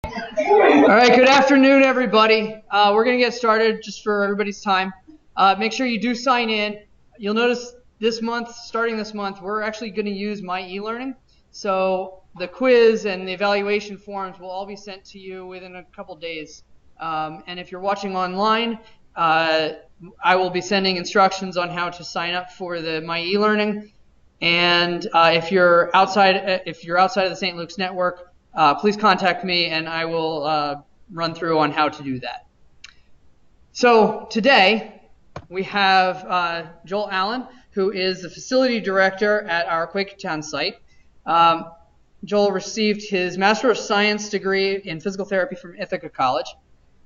All right, good afternoon, everybody. We're going to get started just for everybody's time. Make sure you do sign in. You'll notice this month, starting this month, we're actually going to use my e-learning. So the quiz and the evaluation forms will all be sent to you within a couple days. And if you're watching online, I will be sending instructions on how to sign up for the my e-learning. And if you're outside of the St. Luke's network, please contact me and I will run through on how to do that. So today we have Joel Allen, who is the facility director at our Quakertown site. Joel received his Master of Science degree in physical therapy from Ithaca College.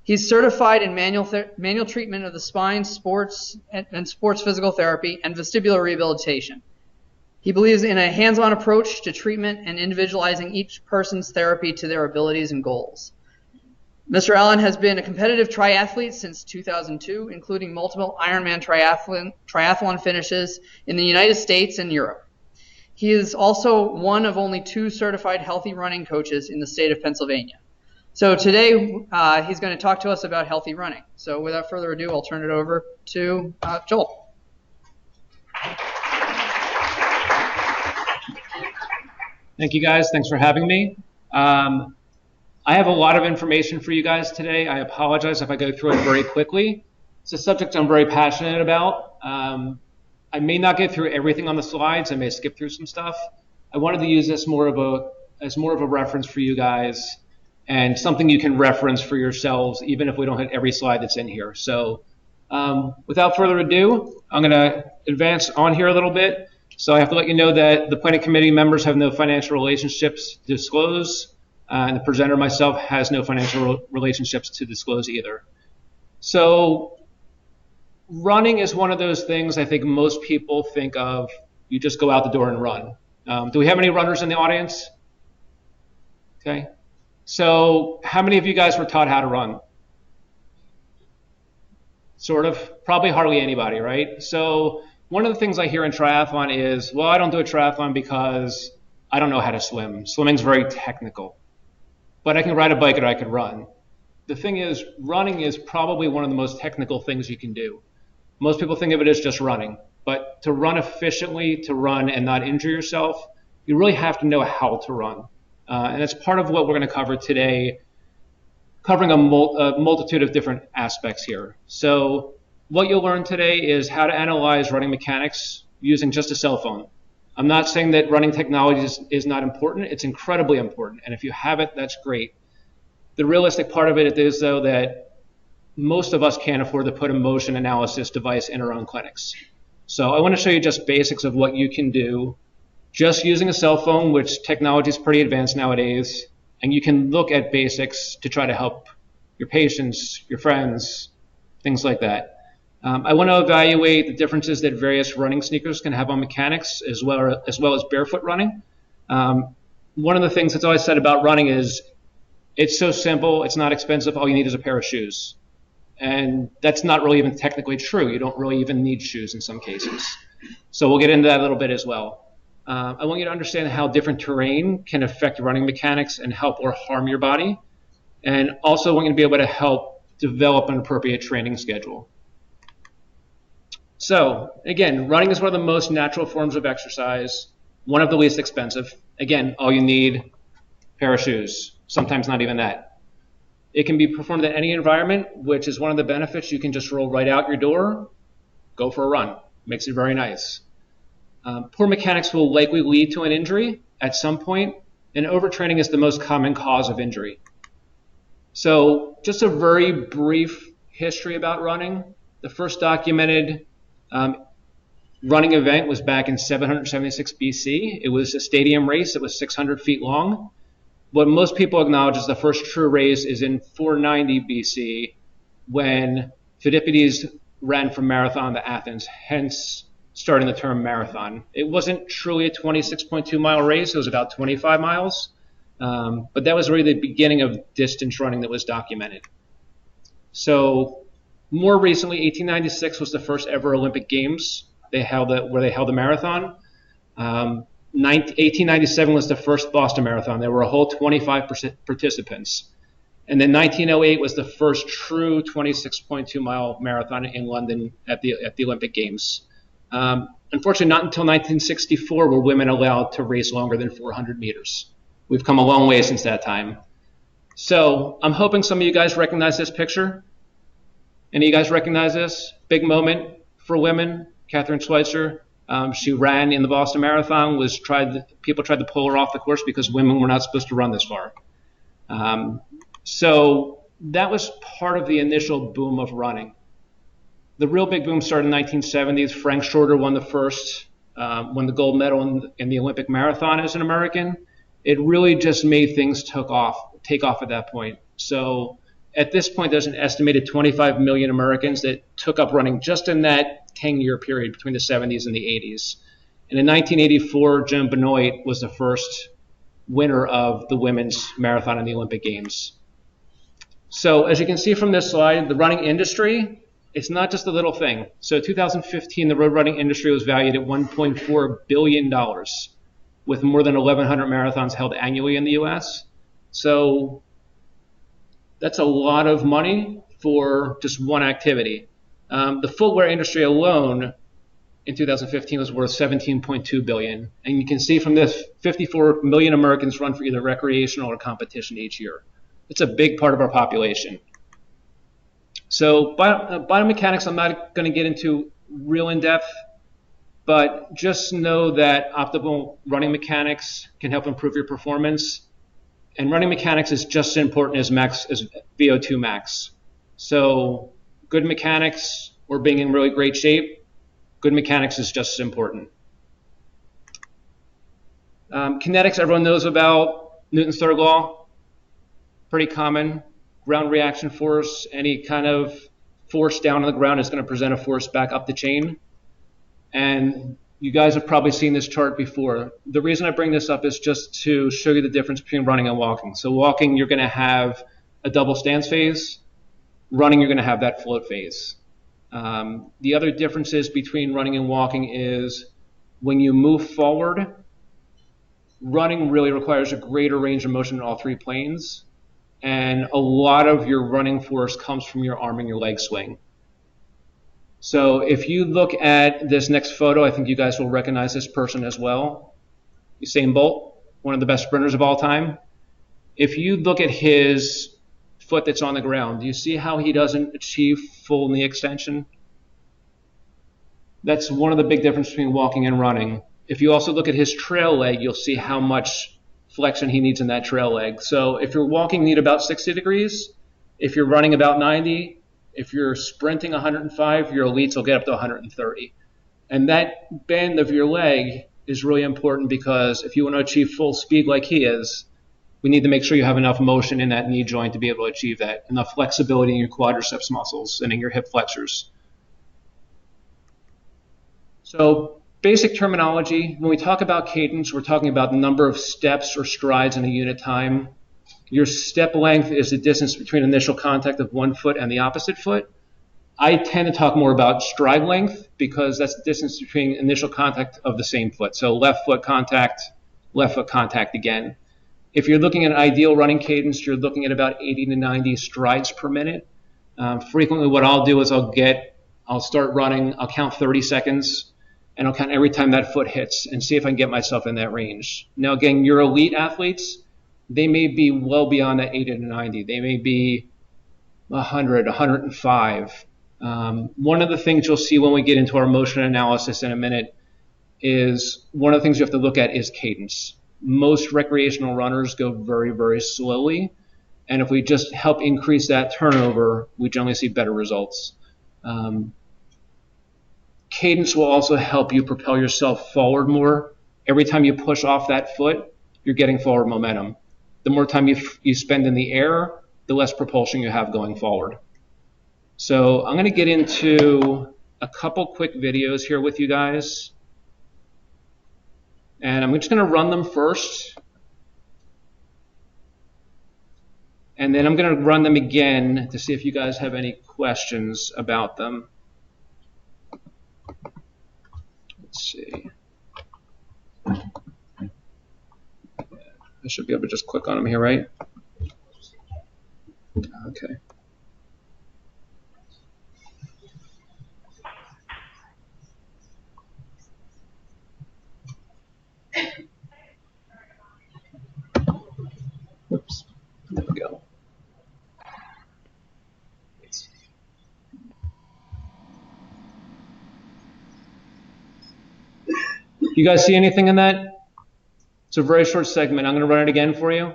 He's certified in manual treatment of the spine, sports physical therapy, and vestibular rehabilitation. He believes in a hands-on approach to treatment and individualizing each person's therapy to their abilities and goals. Mr. Allen has been a competitive triathlete since 2002, including multiple Ironman triathlon finishes in the United States and Europe. He is also one of only 2 certified healthy running coaches in the state of Pennsylvania. So today he's going to talk to us about healthy running. So without further ado, I'll turn it over to Joel. Thank you guys. Thanks for having me. I have a lot of information for you guys today. I apologize if I go through it very quickly. It's a subject I'm very passionate about. I may not get through everything on the slides. I may skip through some stuff. I wanted to use this as more of a reference for you guys and something you can reference for yourselves, even if we don't hit every slide that's in here. So without further ado, I'm going to advance on here a little bit. So I have to let you know that the planning committee members have no financial relationships to disclose, and the presenter myself has no financial relationships to disclose either. So running is one of those things I think most people think of, you just go out the door and run. Do we have any runners in the audience? Okay. So how many of you guys were taught how to run? Sort of, probably hardly anybody, right? So one of the things I hear in triathlon is, well, I don't do a triathlon because I don't know how to swim. Swimming's very technical. But I can ride a bike or I can run. The thing is, running is probably one of the most technical things you can do. Most people think of it as just running. But to run efficiently, to run and not injure yourself, you really have to know how to run. And that's part of what we're going to cover today, covering a multitude of different aspects here. So what you'll learn today is how to analyze running mechanics using just a cell phone. I'm not saying that running technology is not important. It's incredibly important. And if you have it, that's great. The realistic part of it is, though, that most of us can't afford to put a motion analysis device in our own clinics. So I want to show you just basics of what you can do just using a cell phone, which technology is pretty advanced nowadays. And you can look at basics to try to help your patients, your friends, things like that. I want to evaluate the differences that various running sneakers can have on mechanics as well as barefoot running. One of the things that's always said about running is it's so simple, it's not expensive, all you need is a pair of shoes. And that's not really even technically true. You don't really even need shoes in some cases. So we'll get into that a little bit as well. I want you to understand how different terrain can affect running mechanics and help or harm your body. And also want you to be able to help develop an appropriate training schedule. So again, running is one of the most natural forms of exercise, one of the least expensive. Again, all you need, a pair of shoes, sometimes not even that. It can be performed in any environment, which is one of the benefits. You can just roll right out your door, go for a run. Makes it very nice. Poor mechanics will likely lead to an injury at some point, and overtraining is the most common cause of injury. So just a very brief history about running. The first documented running event was back in 776 BC. It was a stadium race. It was 600 feet long. What most people acknowledge is the first true race is in 490 BC when Phidippides ran from Marathon to Athens, hence starting the term marathon. It wasn't truly a 26.2 mile race. It was about 25 miles. But that was really the beginning of distance running that was documented. So more recently, 1896 was the first ever Olympic Games where they held a marathon. 1897 was the first Boston Marathon. There were a whole 25 participants. And then 1908 was the first true 26.2-mile marathon in London at the Olympic Games. Unfortunately, not until 1964 were women allowed to race longer than 400 meters. We've come a long way since that time. So I'm hoping some of you guys recognize this picture. Any of you guys recognize this? Big moment for women. Katherine Schweitzer. She ran in the Boston Marathon. People tried to pull her off the course because women were not supposed to run this far. So that was part of the initial boom of running. The real big boom started in the 1970s. Frank Shorter won the gold medal in the Olympic marathon as an American. It really just made things take off at that point. So at this point, there's an estimated 25 million Americans that took up running just in that 10-year period between the 70s and the 80s. And in 1984, Joan Benoit was the first winner of the women's marathon in the Olympic Games. So as you can see from this slide, the running industry, it's not just a little thing. So 2015, the road running industry was valued at $1.4 billion with more than 1,100 marathons held annually in the US. So that's a lot of money for just one activity. The footwear industry alone in 2015 was worth $17.2 billion. And you can see from this, 54 million Americans run for either recreational or competition each year. It's a big part of our population. So biomechanics, I'm not going to get into real in depth, but just know that optimal running mechanics can help improve your performance. And running mechanics is just as important as VO2 max. So good mechanics or being in really great shape, good mechanics is just as important. Kinetics, everyone knows about Newton's third law. Pretty common. Ground reaction force, any kind of force down on the ground is going to present a force back up the chain. And you guys have probably seen this chart before. The reason I bring this up is just to show you the difference between running and walking. So walking, you're going to have a double stance phase. Running, you're going to have that float phase. The other differences between running and walking is when you move forward, running really requires a greater range of motion in all three planes. And a lot of your running force comes from your arm and your leg swing. So if you look at this next photo, I think you guys will recognize this person as well. Usain Bolt, one of the best sprinters of all time. If you look at his foot that's on the ground, do you see how he doesn't achieve full knee extension? That's one of the big differences between walking and running. If you also look at his trail leg, you'll see how much flexion he needs in that trail leg. So if you're walking, you need about 60 degrees. If you're running, about 90. If you're sprinting 105, your elites will get up to 130. And that bend of your leg is really important because if you want to achieve full speed like he is, we need to make sure you have enough motion in that knee joint to be able to achieve that, enough flexibility in your quadriceps muscles and in your hip flexors. So basic terminology, when we talk about cadence, we're talking about the number of steps or strides in a unit time. Your step length is the distance between initial contact of one foot and the opposite foot. I tend to talk more about stride length because that's the distance between initial contact of the same foot. So left foot contact again. If you're looking at an ideal running cadence, you're looking at about 80 to 90 strides per minute. Frequently what I'll do is I'll start running, I'll count 30 seconds, and I'll count every time that foot hits and see if I can get myself in that range. Now again, your elite athletes, they may be well beyond that 80 to 90. They may be 100, 105. One of the things you'll see when we get into our motion analysis in a minute is one of the things you have to look at is cadence. Most recreational runners go very, very slowly. And if we just help increase that turnover, we generally see better results. Cadence will also help you propel yourself forward more. Every time you push off that foot, you're getting forward momentum. The more time you spend in the air, the less propulsion you have going forward. So I'm going to get into a couple quick videos here with you guys. And I'm just going to run them first. And then I'm going to run them again to see if you guys have any questions about them. Let's see. I should be able to just click on them here, right? Okay. Oops. There we go. You guys see anything in that? It's a very short segment. I'm going to run it again for you.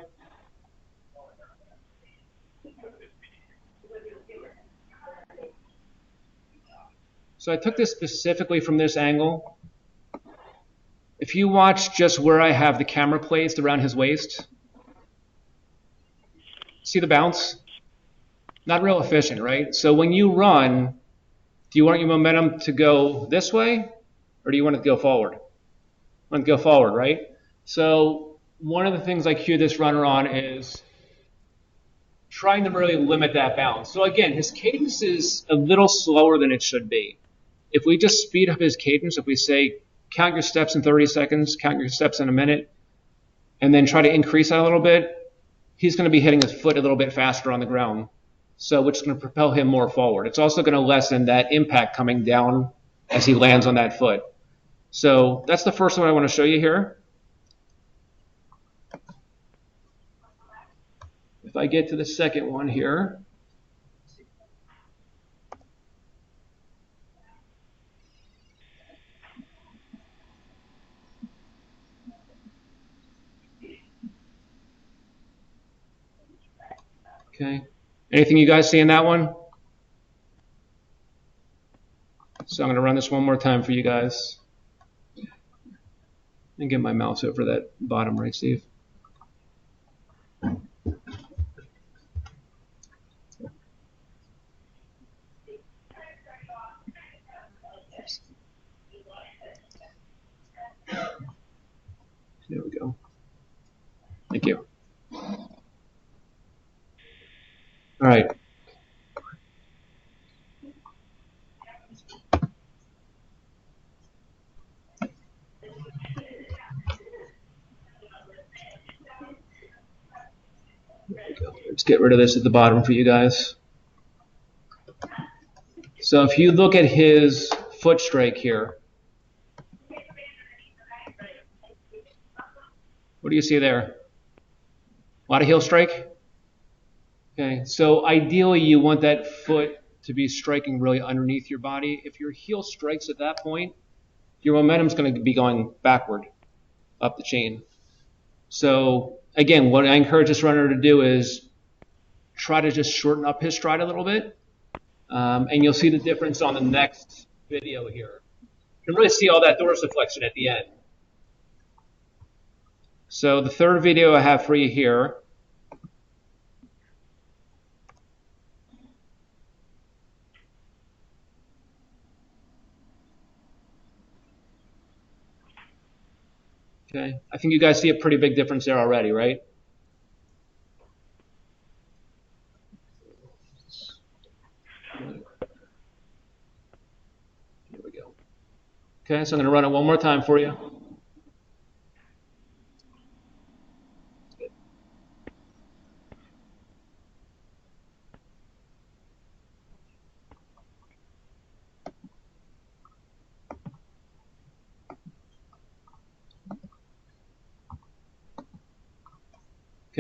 So I took this specifically from this angle. If you watch just where I have the camera placed around his waist, see the bounce? Not real efficient, right? So when you run, do you want your momentum to go this way, or do you want it to go forward? You want it to go forward, right? So one of the things I cue this runner on is trying to really limit that bounce. So again, his cadence is a little slower than it should be. If we just speed up his cadence, if we say count your steps in 30 seconds, count your steps in a minute, and then try to increase that a little bit, he's going to be hitting his foot a little bit faster on the ground, so which is going to propel him more forward. It's also going to lessen that impact coming down as he lands on that foot. So that's the first one I want to show you here. If I get to the second one here, okay. Anything you guys see in that one? So I'm going to run this one more time for you guys. And get my mouse over that bottom right, Steve. There we go. Thank you. All right. Let's get rid of this at the bottom for you guys. So if you look at his foot strike here, what do you see there? A lot of heel strike? Okay, so ideally you want that foot to be striking really underneath your body. If your heel strikes at that point, your momentum's going to be going backward up the chain. So again, what I encourage this runner to do is try to just shorten up his stride a little bit. And you'll see the difference on the next video here. You can really see all that dorsiflexion at the end. So the third video I have for you here. Okay, I think you guys see a pretty big difference there already, right? Here we go. Okay, so I'm going to run it one more time for you.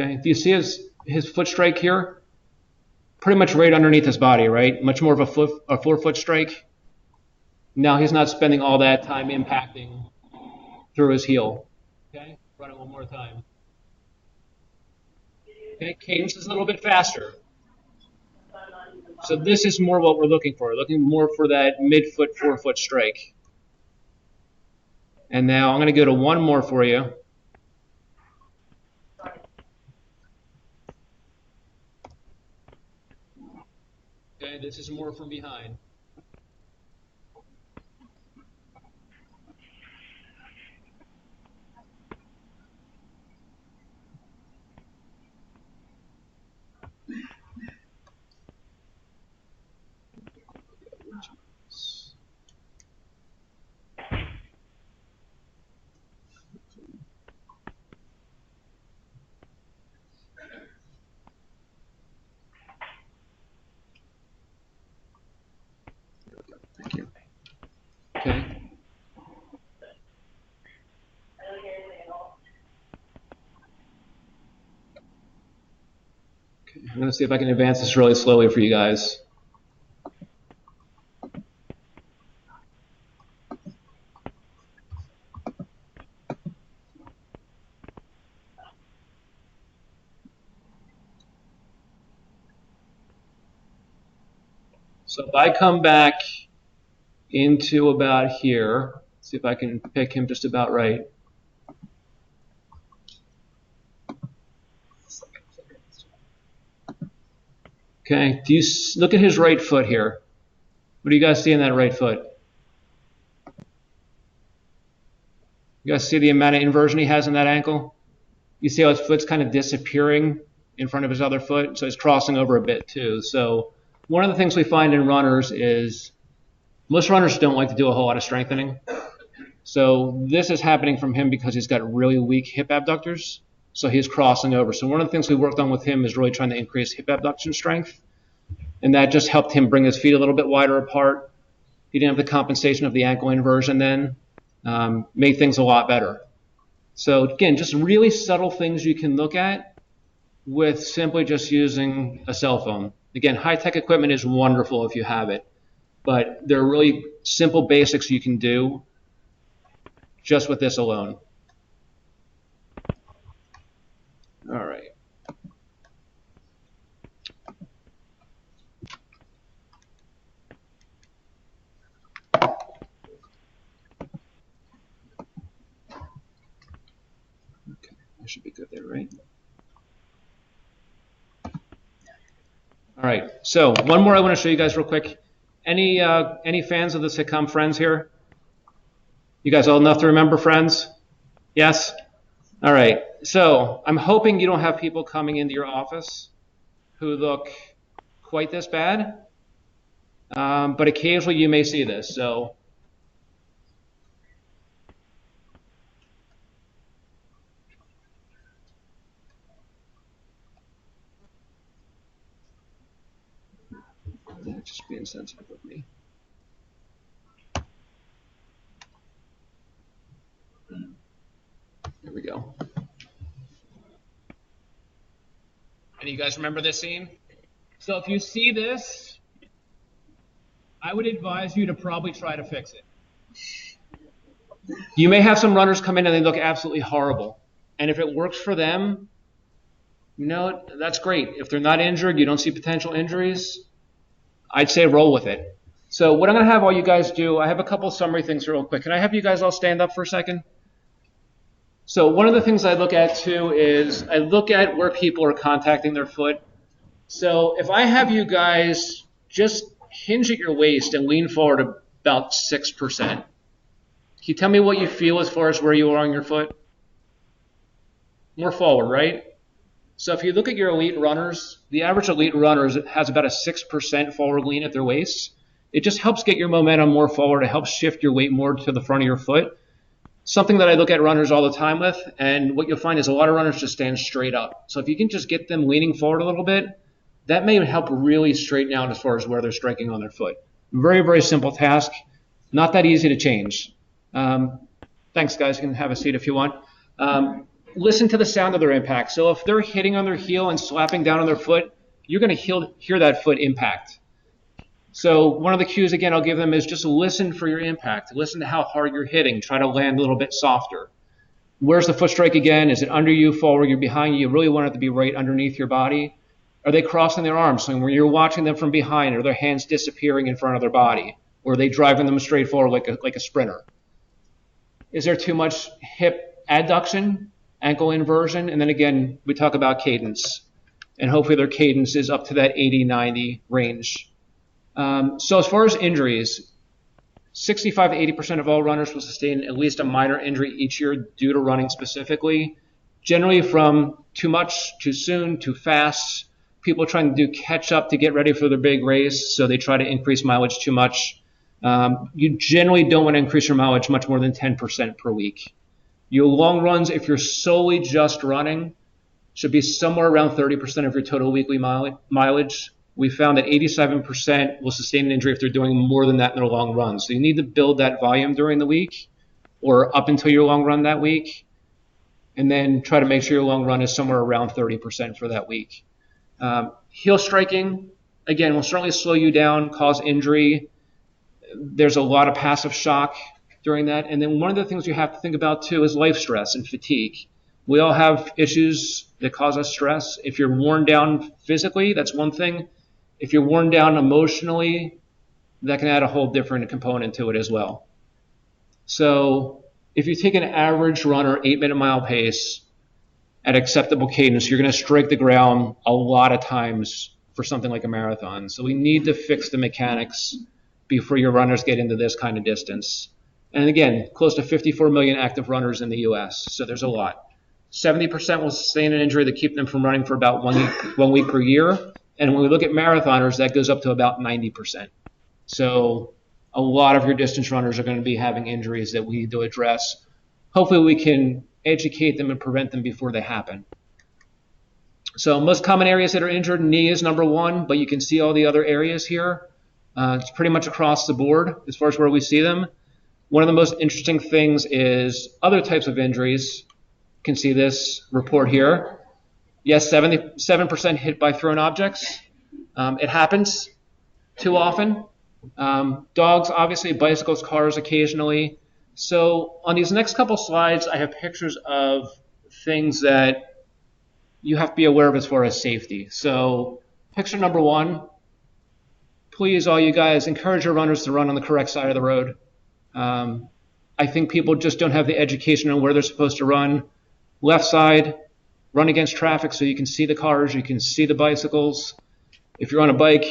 Okay, do you see his foot strike here? Pretty much right underneath his body, right? Much more of a forefoot strike. Now he's not spending all that time impacting through his heel. Okay, run it one more time. Okay, cadence is a little bit faster. So this is more what we're looking for. Looking more for that mid-foot, forefoot strike. And now I'm going to go to one more for you. Okay, this is more from behind. Okay. I'm going to see if I can advance this really slowly for you guys. So if I come back into about here, see if I can pick him just about right. Okay, do you look at his right foot here? What do you guys see in that right foot? You guys see the amount of inversion he has in that ankle? You see how his foot's kind of disappearing in front of his other foot, so he's crossing over a bit too. So one of the things we find in runners is most runners don't like to do a whole lot of strengthening. So this is happening from him because he's got really weak hip abductors. So he's crossing over. So one of the things we worked on with him is really trying to increase hip abduction strength. And that just helped him bring his feet a little bit wider apart. He didn't have the compensation of the ankle inversion then. Made things a lot better. So again, just really subtle things you can look at with simply just using a cell phone. Again, high-tech equipment is wonderful if you have it. But there are really simple basics you can do just with this alone. All right. Okay, I should be good there, right? All right, so one more I want to show you guys real quick. Any fans of the sitcom Friends here? You guys old enough to remember Friends? Yes? All right, so I'm hoping you don't have people coming into your office who look quite this bad, but occasionally you may see this. So that's just being sensitive with me. There we go. And you guys remember this scene? So if you see this, I would advise you to probably try to fix it. You may have some runners come in and they look absolutely horrible. And if it works for them, you know, that's great. If they're not injured, you don't see potential injuries, I'd say roll with it. So what I'm going to have all you guys do, I have a couple summary things real quick. Can I have you guys all stand up for a second? So one of the things I look at too is I look at where people are contacting their foot. So if I have you guys just hinge at your waist and lean forward about 6%, can you tell me what you feel as far as where you are on your foot? More forward, right? So if you look at your elite runners, the average elite runner has about a 6% forward lean at their waist. It just helps get your momentum more forward. It helps shift your weight more to the front of your foot. Something that I look at runners all the time with, and what you'll find is a lot of runners just stand straight up. So if you can just get them leaning forward a little bit, that may help really straighten out as far as where they're striking on their foot. Very, very simple task. Not that easy to change. Thanks, guys. You can have a seat if you want. Listen to the sound of their impact. So if they're hitting on their heel and slapping down on their foot, you're going to hear that foot impact. So one of the cues, again, I'll give them is just listen for your impact. Listen to how hard you're hitting. Try to land a little bit softer. Where's the foot strike again? Is it under you, forward, you're behind you? You really want it to be right underneath your body. Are they crossing their arms? So when you're watching them from behind, are their hands disappearing in front of their body? Or are they driving them straight forward like a sprinter? Is there too much hip adduction, ankle inversion? And then again, we talk about cadence. And hopefully their cadence is up to that 80-90 range. So as far as injuries, 65 to 80% of all runners will sustain at least a minor injury each year due to running specifically. Generally from too much, too soon, too fast. People trying to do catch up to get ready for their big race, so they try to increase mileage too much. You generally don't want to increase your mileage much more than 10% per week. Your long runs, if you're solely just running, should be somewhere around 30% of your total weekly mileage. we found that 87% will sustain an injury if they're doing more than that in their long run. So you need to build that volume during the week or up until your long run that week, and then try to make sure your long run is somewhere around 30% for that week. Heel striking, again, will certainly slow you down, cause injury. There's a lot of passive shock during that. And then one of the things you have to think about too is life stress and fatigue. We all have issues that cause us stress. If you're worn down physically, that's one thing. If you're worn down emotionally, that can add a whole different component to it as well. So if you take an average runner, 8-minute mile pace at acceptable cadence, you're going to strike the ground a lot of times for something like a marathon. So we need to fix the mechanics before your runners get into this kind of distance. And again, close to 54 million active runners in the US, so there's a lot. 70% will sustain an injury that keep them from running for about 1 week per year. And when we look at marathoners, that goes up to about 90%. So a lot of your distance runners are going to be having injuries that we need to address. Hopefully we can educate them and prevent them before they happen. So most common areas that are injured, knee is number one, but you can see all the other areas here. It's pretty much across the board as far as where we see them. One of the most interesting things is other types of injuries. You can see this report here. Yes, 77% hit by thrown objects. It happens too often. Dogs, obviously, bicycles, cars occasionally. So on these next couple slides, I have pictures of things that you have to be aware of as far as safety. So picture number one, please, all you guys, encourage your runners to run on the correct side of the road. I think people just don't have the education on where they're supposed to run. Left side, run against traffic so you can see the cars, you can see the bicycles. If you're on a bike,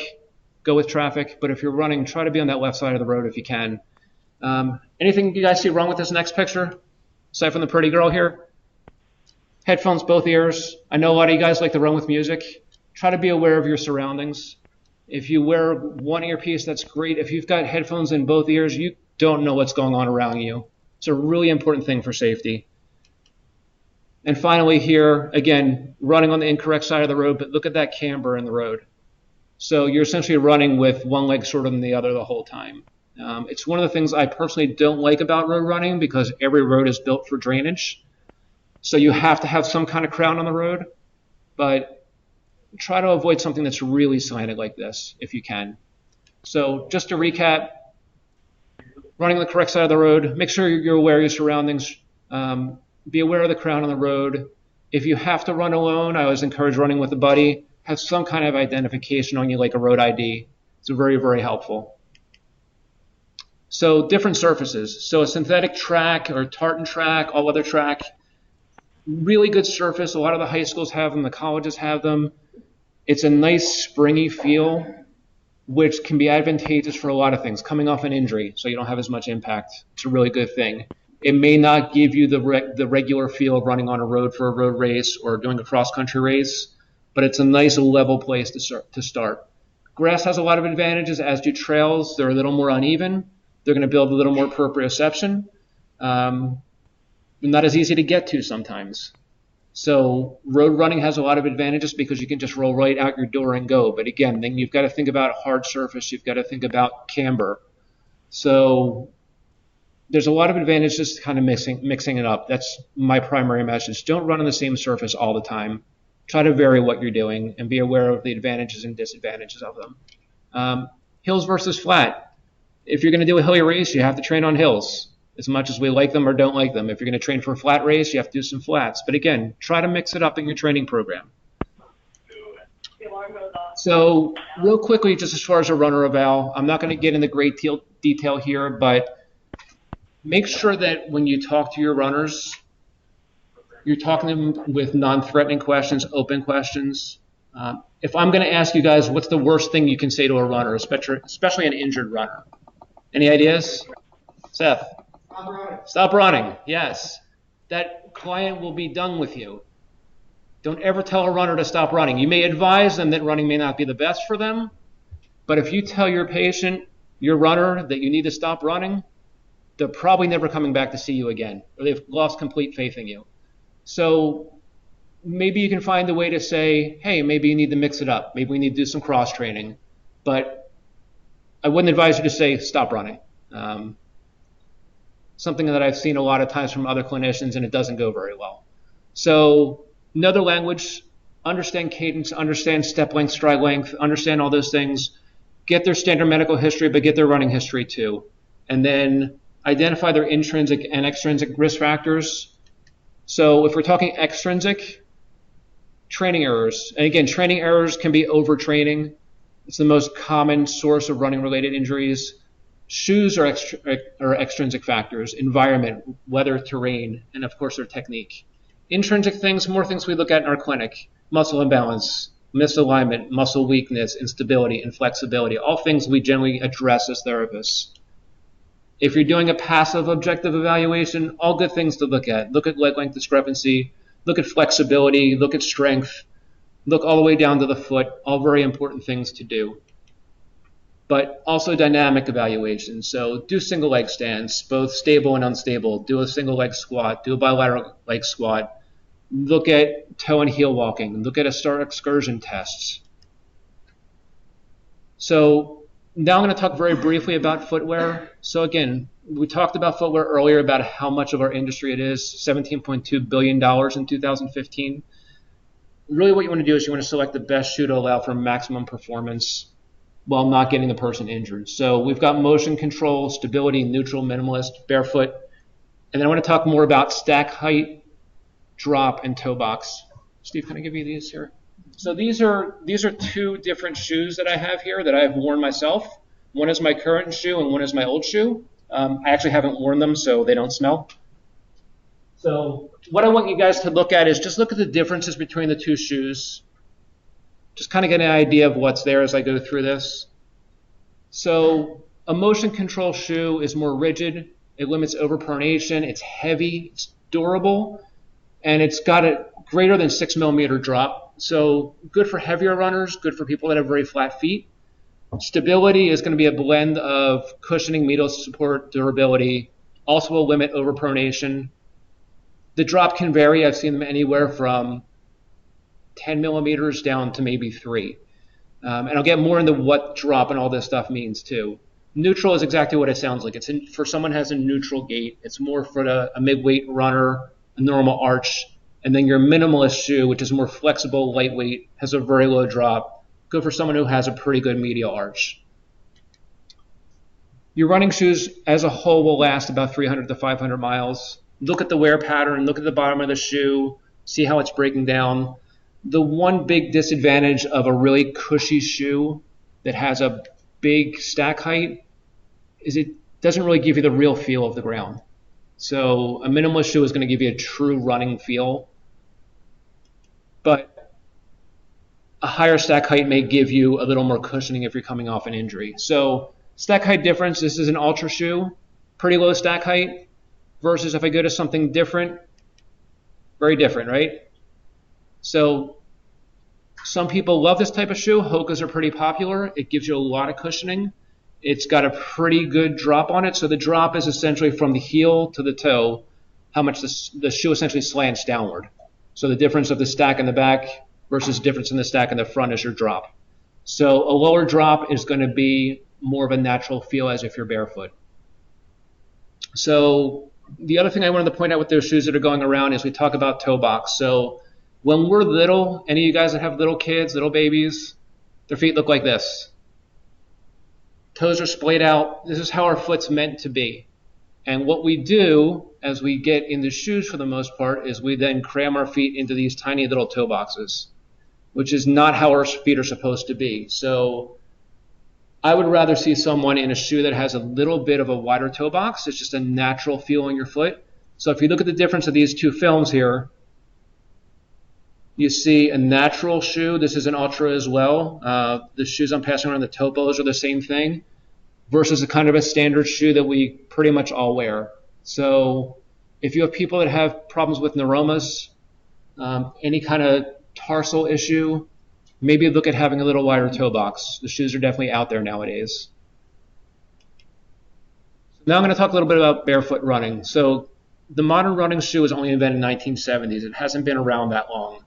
go with traffic. But if you're running, try to be on that left side of the road if you can. Anything you guys see wrong with this next picture, aside from the pretty girl here? Headphones, both ears. I know a lot of you guys like to run with music. Try to be aware of your surroundings. If you wear one earpiece, that's great. If you've got headphones in both ears, you don't know what's going on around you. It's a really important thing for safety. And finally here, again, running on the incorrect side of the road, but look at that camber in the road. So you're essentially running with one leg shorter than the other the whole time. It's one of the things I personally don't like about road running because every road is built for drainage. So you have to have some kind of crown on the road, but try to avoid something that's really slanted like this if you can. So just to recap, running on the correct side of the road, make sure you're aware of your surroundings. Be aware of the crown on the road. If you have to run alone, I always encourage running with a buddy. Have some kind of identification on you like a road ID. It's very, very helpful. So different surfaces. So a synthetic track or tartan track, all-weather track, really good surface. A lot of the high schools have them, the colleges have them. It's a nice springy feel, which can be advantageous for a lot of things. Coming off an injury, so you don't have as much impact. It's a really good thing. It may not give you the regular feel of running on a road for a road race or doing a cross-country race, but it's a nice level place to start. Grass has a lot of advantages, as do trails. They're a little more uneven. They're going to build a little more proprioception. Not as easy to get to sometimes. So road running has a lot of advantages because you can just roll right out your door and go. But again, then you've got to think about hard surface. You've got to think about camber. So there's a lot of advantages to kind of mixing it up. That's my primary message. Don't run on the same surface all the time. Try to vary what you're doing and be aware of the advantages and disadvantages of them. Hills versus flat. If you're going to do a hilly race, you have to train on hills as much as we like them or don't like them. If you're going to train for a flat race, you have to do some flats. But again, try to mix it up in your training program. So real quickly, just as far as a runner eval, I'm not going to get into great detail here, but make sure that when you talk to your runners, you're talking to them with non-threatening questions, open questions. If I'm going to ask you guys, what's the worst thing you can say to a runner, especially an injured runner? Any ideas? Seth? Stop running. Stop running. Yes. That client will be done with you. Don't ever tell a runner to stop running. You may advise them that running may not be the best for them, but if you tell your patient, your runner, that you need to stop running, they're probably never coming back to see you again, or they've lost complete faith in you. So maybe you can find a way to say, hey, maybe you need to mix it up. Maybe we need to do some cross training. But I wouldn't advise you to say, stop running. Something that I've seen a lot of times from other clinicians, and it doesn't go very well. So another language, understand cadence, understand step length, stride length, understand all those things. Get their standard medical history, but get their running history too. And then identify their intrinsic and extrinsic risk factors. So if we're talking extrinsic, training errors. And again, training errors can be overtraining. It's the most common source of running-related injuries. Shoes are extrinsic factors, environment, weather, terrain, and of course their technique. Intrinsic things, more things we look at in our clinic. Muscle imbalance, misalignment, muscle weakness, instability, inflexibility, all things we generally address as therapists. If you're doing a passive objective evaluation, all good things to look at. Look at leg length discrepancy, look at flexibility, look at strength, look all the way down to the foot, all very important things to do. But also dynamic evaluation. So do single leg stands, both stable and unstable. Do a single leg squat, do a bilateral leg squat. Look at toe and heel walking. Look at a start excursion tests. So now I'm going to talk very briefly about footwear. So again, we talked about footwear earlier, about how much of our industry it is, $17.2 billion in 2015. Really what you want to do is you want to select the best shoe to allow for maximum performance while not getting the person injured. So we've got motion control, stability, neutral, minimalist, barefoot. And then I want to talk more about stack height, drop, and toe box. Steve, can I give you these here? So these are two different shoes that I have here that I've worn myself. One is my current shoe and one is my old shoe. I actually haven't worn them, so they don't smell. So what I want you guys to look at is just look at the differences between the two shoes. Just kind of get an idea of what's there as I go through this. So a motion control shoe is more rigid. It limits overpronation. It's heavy. It's durable. And it's got a greater than 6 millimeter drop. So good for heavier runners, good for people that have very flat feet. Stability is going to be a blend of cushioning, medial support, durability. Also will limit overpronation. The drop can vary. I've seen them anywhere from 10 millimeters down to maybe 3. And I'll get more into what drop and all this stuff means too. Neutral is exactly what it sounds like. It's for someone who has a neutral gait. It's more for a mid-weight runner, a normal arch. And then your minimalist shoe, which is more flexible, lightweight, has a very low drop. Good for someone who has a pretty good medial arch. Your running shoes as a whole will last about 300 to 500 miles. Look at the wear pattern, look at the bottom of the shoe, see how it's breaking down. The one big disadvantage of a really cushy shoe that has a big stack height is it doesn't really give you the real feel of the ground. So a minimalist shoe is going to give you a true running feel, but a higher stack height may give you a little more cushioning if you're coming off an injury. So stack height difference, this is an ultra shoe, pretty low stack height, versus if I go to something different, very different, right? So some people love this type of shoe. Hokas are pretty popular. It gives you a lot of cushioning. It's got a pretty good drop on it. So the drop is essentially from the heel to the toe, how much the shoe essentially slants downward. So the difference of the stack in the back versus difference in the stack in the front is your drop. So a lower drop is going to be more of a natural feel as if you're barefoot. So the other thing I wanted to point out with those shoes that are going around is we talk about toe box. So when we're little, any of you guys that have little kids, little babies, their feet look like this. Toes are splayed out. This is how our foot's meant to be. And what we do as we get into shoes for the most part is we then cram our feet into these tiny little toe boxes, which is not how our feet are supposed to be. So I would rather see someone in a shoe that has a little bit of a wider toe box. It's just a natural feel in your foot. So if you look at the difference of these two films here, you see a natural shoe. This is an ultra as well. The shoes I'm passing around, the Topos, are the same thing, versus a kind of a standard shoe that we pretty much all wear. So if you have people that have problems with neuromas, any kind of tarsal issue, maybe look at having a little wider toe box. The shoes are definitely out there nowadays. Now I'm going to talk a little bit about barefoot running. So the modern running shoe was only invented in the 1970s. It hasn't been around that long.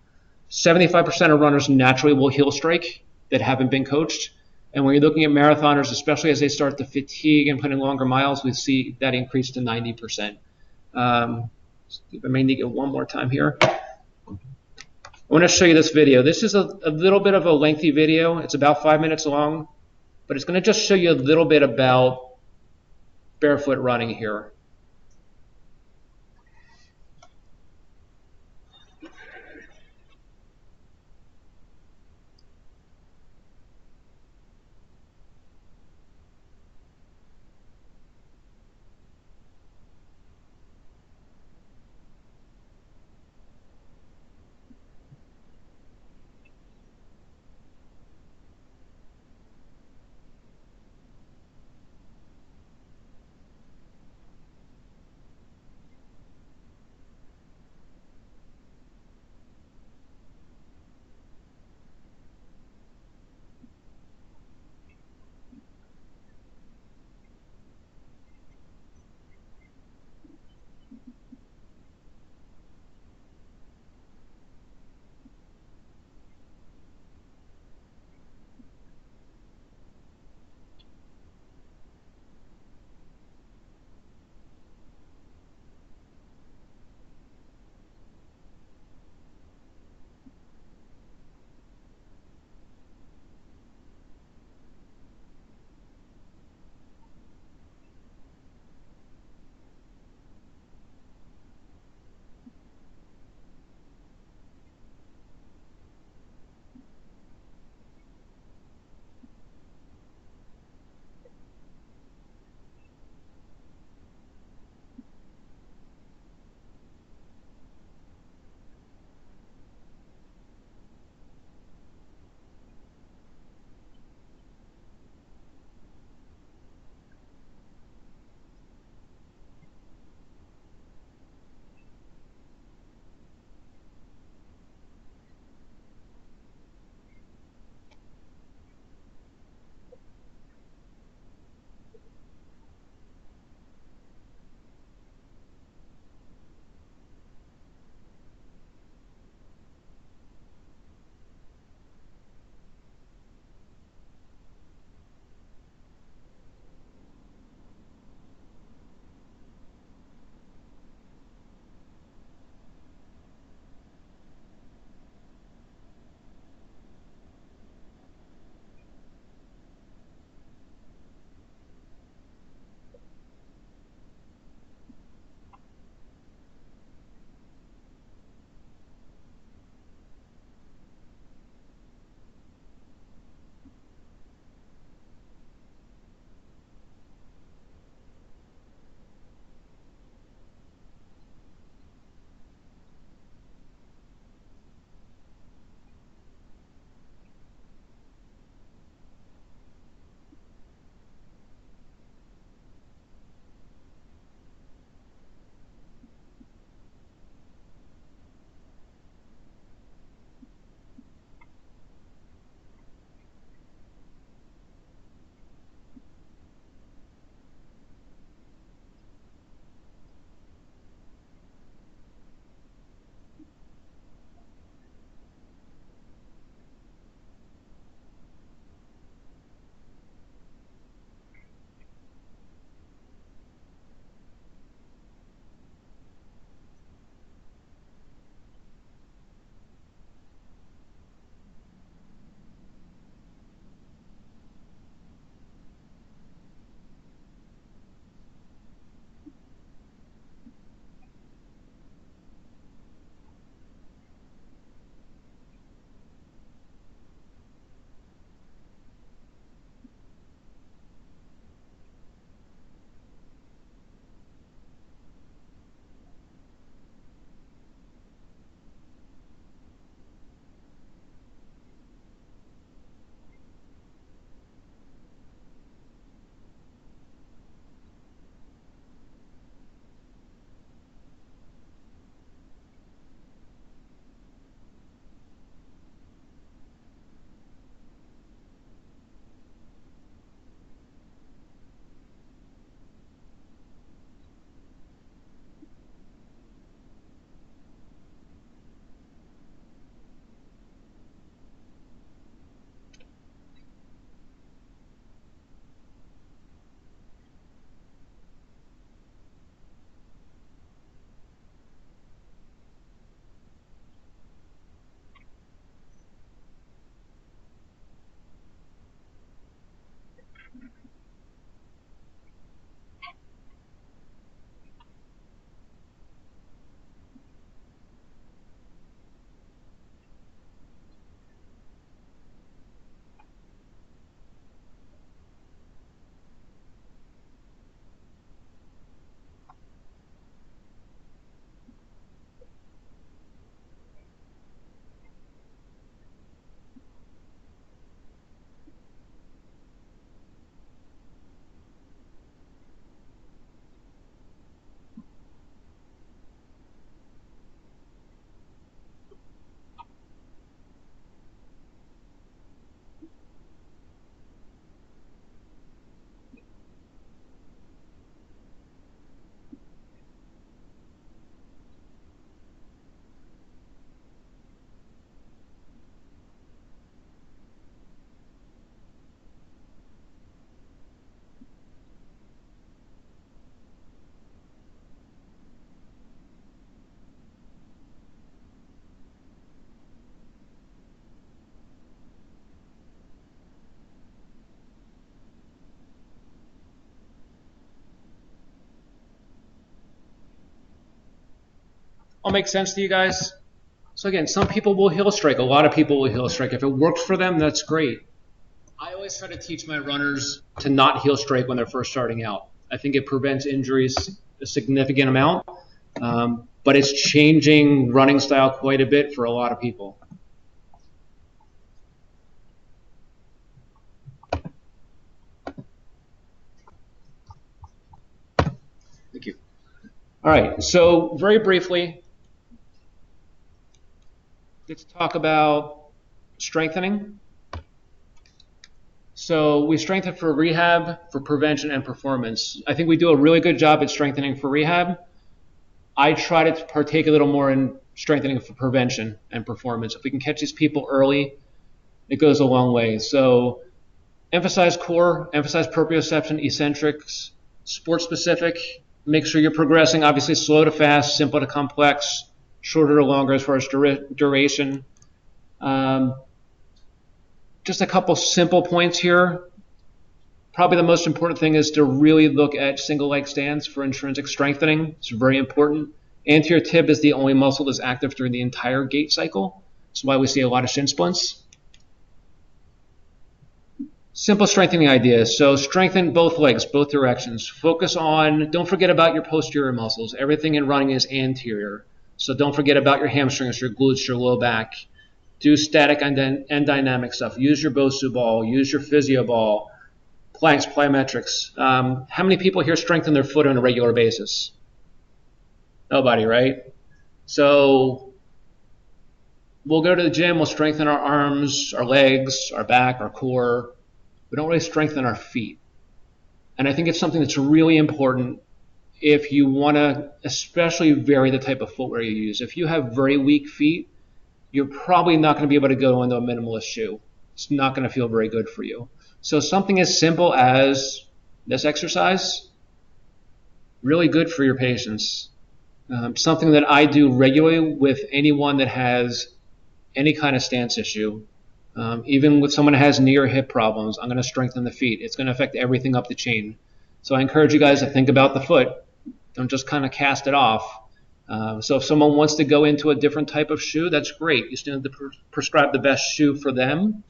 75% of runners naturally will heel strike that haven't been coached. And when you're looking at marathoners, especially as they start to fatigue and put in longer miles, we see that increase to 90%. I may need it one more time here. I want to show you this video. This is a little bit of a lengthy video. It's about 5 minutes long, but it's going to just show you a little bit about barefoot running here. all make sense to you guys? So again, some people will heel strike. A lot of people will heel strike. If it works for them, that's great. I always try to teach my runners to not heel strike when they're first starting out. I think it prevents injuries a significant amount, but it's changing running style quite a bit for a lot of people. Thank you. All right, so very briefly, let's talk about strengthening. So we strengthen for rehab, for prevention, and performance. I think we do a really good job at strengthening for rehab. I try to partake a little more in strengthening for prevention and performance. If we can catch these people early, it goes a long way. So emphasize core, emphasize proprioception, eccentrics, sport specific. Make sure you're progressing, obviously slow to fast, simple to complex, shorter to longer as far as duration. Just a couple simple points here. Probably the most important thing is to really look at single leg stands for intrinsic strengthening. It's very important. Anterior tib is the only muscle that's active during the entire gait cycle. That's why we see a lot of shin splints. Simple strengthening ideas. So strengthen both legs, both directions. Focus on, don't forget about your posterior muscles. Everything in running is anterior. So don't forget about your hamstrings, your glutes, your low back. Do static and dynamic stuff. Use your Bosu ball. Use your physio ball. Planks, plyometrics. How many people here strengthen their foot on a regular basis? Nobody, right? So we'll go to the gym. We'll strengthen our arms, our legs, our back, our core. We don't really strengthen our feet. And I think it's something that's really important if you want to especially vary the type of footwear you use. If you have very weak feet, you're probably not going to be able to go into a minimalist shoe. It's not going to feel very good for you. So something as simple as this exercise, really good for your patients. Something that I do regularly with anyone that has any kind of stance issue. Even with someone that has knee or hip problems, I'm going to strengthen the feet. It's going to affect everything up the chain. So I encourage you guys to think about the foot. Don't just kind of cast it off. So if someone wants to go into a different type of shoe, that's great. You still have to prescribe the best shoe for them,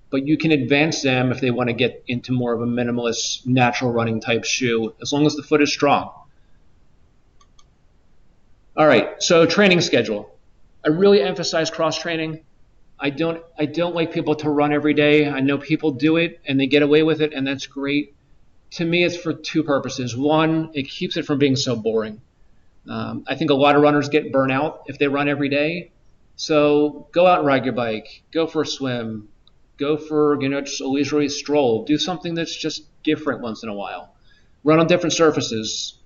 but you can advance them if they want to get into more of a minimalist, natural running type shoe, as long as the foot is strong. All right, so training schedule. I really emphasize cross-training. I don't like people to run every day. I know people do it, and they get away with it, and that's great. To me, it's for two purposes. One, it keeps it from being so boring. I think a lot of runners get burnt out if they run every day. So go out and ride your bike. Go for a swim. Go for, just a leisurely stroll. Do something that's just different once in a while. Run on different surfaces.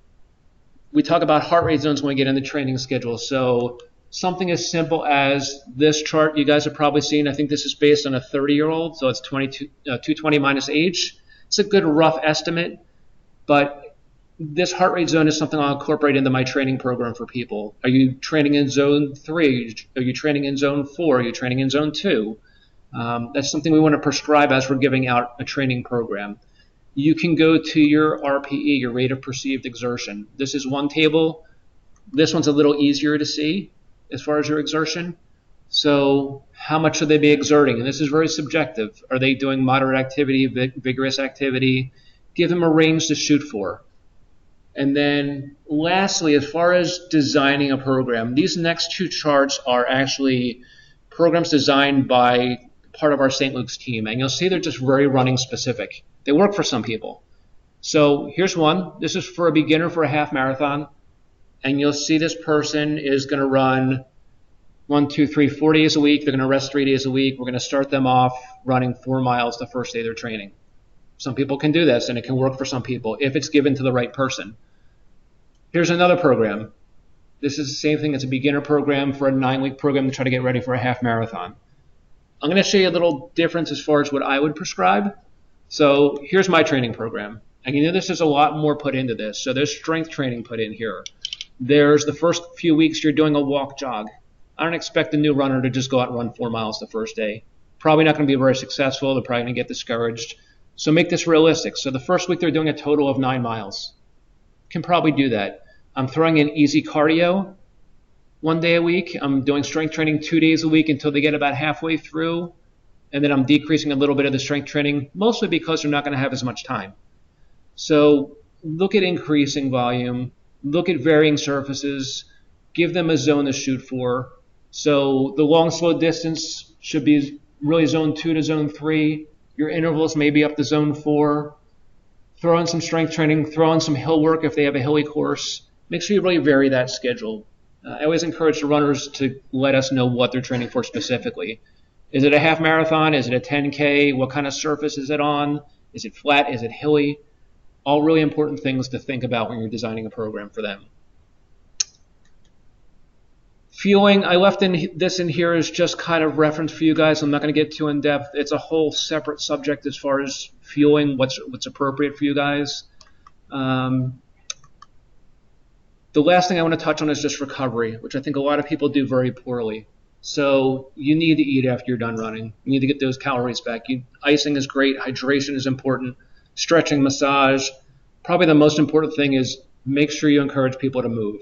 We talk about heart rate zones when we get in the training schedule. So something as simple as this chart you guys have probably seen. I think this is based on a 30-year-old, so it's 220 minus age. It's a good rough estimate, but this heart rate zone is something I'll incorporate into my training program for people. Are you training in zone 3? Are you training in zone 4? Are you training in zone 2? That's something we want to prescribe as we're giving out a training program. You can go to your RPE, your rate of perceived exertion. This is one table. This one's a little easier to see as far as your exertion. So how much should they be exerting? And this is very subjective. Are they doing moderate activity, vigorous activity? Give them a range to shoot for. And then lastly, as far as designing a program, these next two charts are actually programs designed by part of our St. Luke's team. And you'll see they're just very running specific. They work for some people. So here's one. This is for a beginner for a half marathon. And you'll see this person is going to run 4 days a week. They're going to rest 3 days a week. We're going to start them off running 4 miles the first day they're training. Some people can do this, and it can work for some people if it's given to the right person. Here's another program. This is the same thing. It's a beginner program for a 9-week program to try to get ready for a half marathon. I'm going to show you a little difference as far as what I would prescribe. So here's my training program. And you know there's a lot more put into this. So there's strength training put in here. There's the first few weeks you're doing a walk jog. I don't expect a new runner to just go out and run 4 miles the first day. Probably not going to be very successful. They're probably going to get discouraged. So make this realistic. So the first week they're doing a total of 9 miles. Can probably do that. I'm throwing in easy cardio. 1 day a week. I'm doing strength training 2 days a week until they get about halfway through. And then I'm decreasing a little bit of the strength training, mostly because they're not going to have as much time. So look at increasing volume, look at varying surfaces, give them a zone to shoot for. So the long, slow distance should be really zone 2 to zone 3. Your intervals may be up to zone 4. Throw in some strength training, throw in some hill work if they have a hilly course. Make sure you really vary that schedule. I always encourage the runners to let us know what they're training for specifically. Is it a half marathon? Is it a 10K? What kind of surface is it on? Is it flat? Is it hilly? All really important things to think about when you're designing a program for them. Fueling, I left this in here as just kind of reference for you guys. I'm not going to get too in depth. It's a whole separate subject as far as fueling, what's appropriate for you guys. The last thing I want to touch on is just recovery, which I think a lot of people do very poorly. So you need to eat after you're done running. You need to get those calories back. Icing is great. Hydration is important. Stretching, massage. Probably the most important thing is make sure you encourage people to move.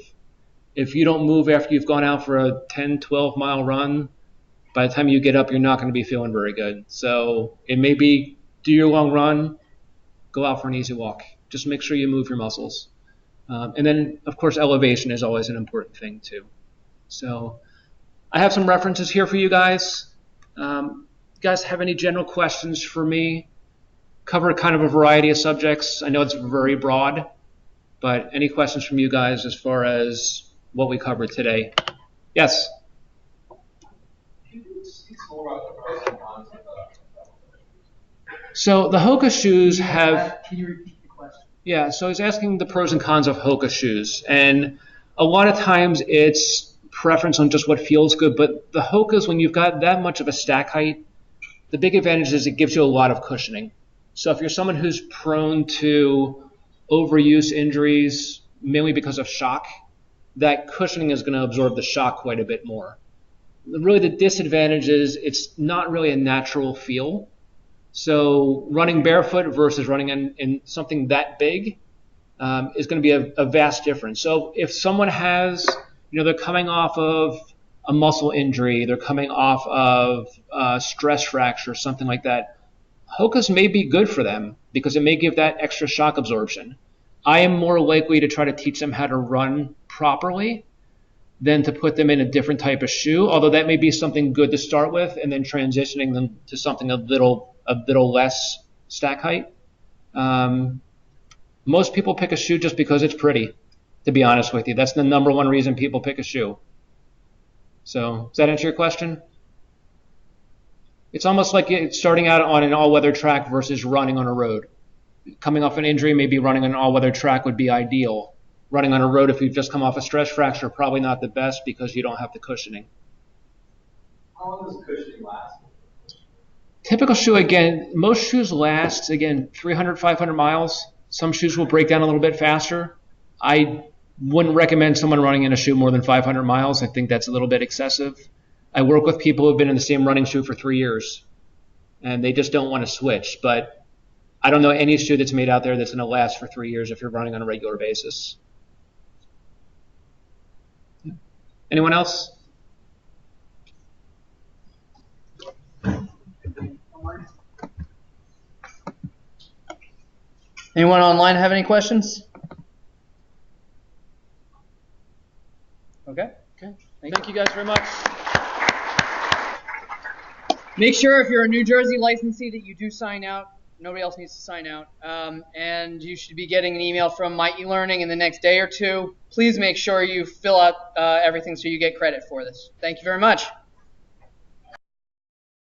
If you don't move after you've gone out for a 10, 12-mile run, by the time you get up, you're not going to be feeling very good. So it may be do your long run, go out for an easy walk. Just make sure you move your muscles. And then, of course, elevation is always an important thing, too. So I have some references here for you guys. You guys have any general questions for me? Cover kind of a variety of subjects. I know it's very broad, but any questions from you guys as far as what we covered today? Yes? Can you speak more about the pros and cons of So the Hoka shoes have... Can you repeat the question? Yeah, so he's asking the pros and cons of Hoka shoes. And a lot of times it's preference on just what feels good, but the Hokas, when you've got that much of a stack height, the big advantage is it gives you a lot of cushioning. So if you're someone who's prone to overuse injuries, mainly because of shock, that cushioning is going to absorb the shock quite a bit more. Really the disadvantage is it's not really a natural feel. So running barefoot versus running in something that big is going to be a vast difference. So if someone has, they're coming off of a muscle injury, they're coming off of a stress fracture, something like that, Hokas may be good for them because it may give that extra shock absorption. I am more likely to try to teach them how to run properly than to put them in a different type of shoe, although that may be something good to start with and then transitioning them to something a little less stack height. Most people pick a shoe just because it's pretty, to be honest with you. That's the number one reason people pick a shoe. So does that answer your question? It's almost like starting out on an all-weather track versus running on a road. Coming off an injury, maybe running on an all-weather track would be ideal. Running on a road, if you've just come off a stress fracture, probably not the best because you don't have the cushioning. how long does cushioning last? Typical shoe, again, most shoes last, 300, 500 miles. Some shoes will break down a little bit faster. I wouldn't recommend someone running in a shoe more than 500 miles. I think that's a little bit excessive. I work with people who have been in the same running shoe for 3 years, and they just don't want to switch. But I don't know any shoe that's made out there that's going to last for 3 years if you're running on a regular basis. Anyone else? Anyone online have any questions? Okay. Thank you guys very much. Make sure if you're a New Jersey licensee that you do sign out. Nobody else needs to sign out. And you should be getting an email from My eLearning in the next day or two. Please make sure you fill out everything so you get credit for this. Thank you very much.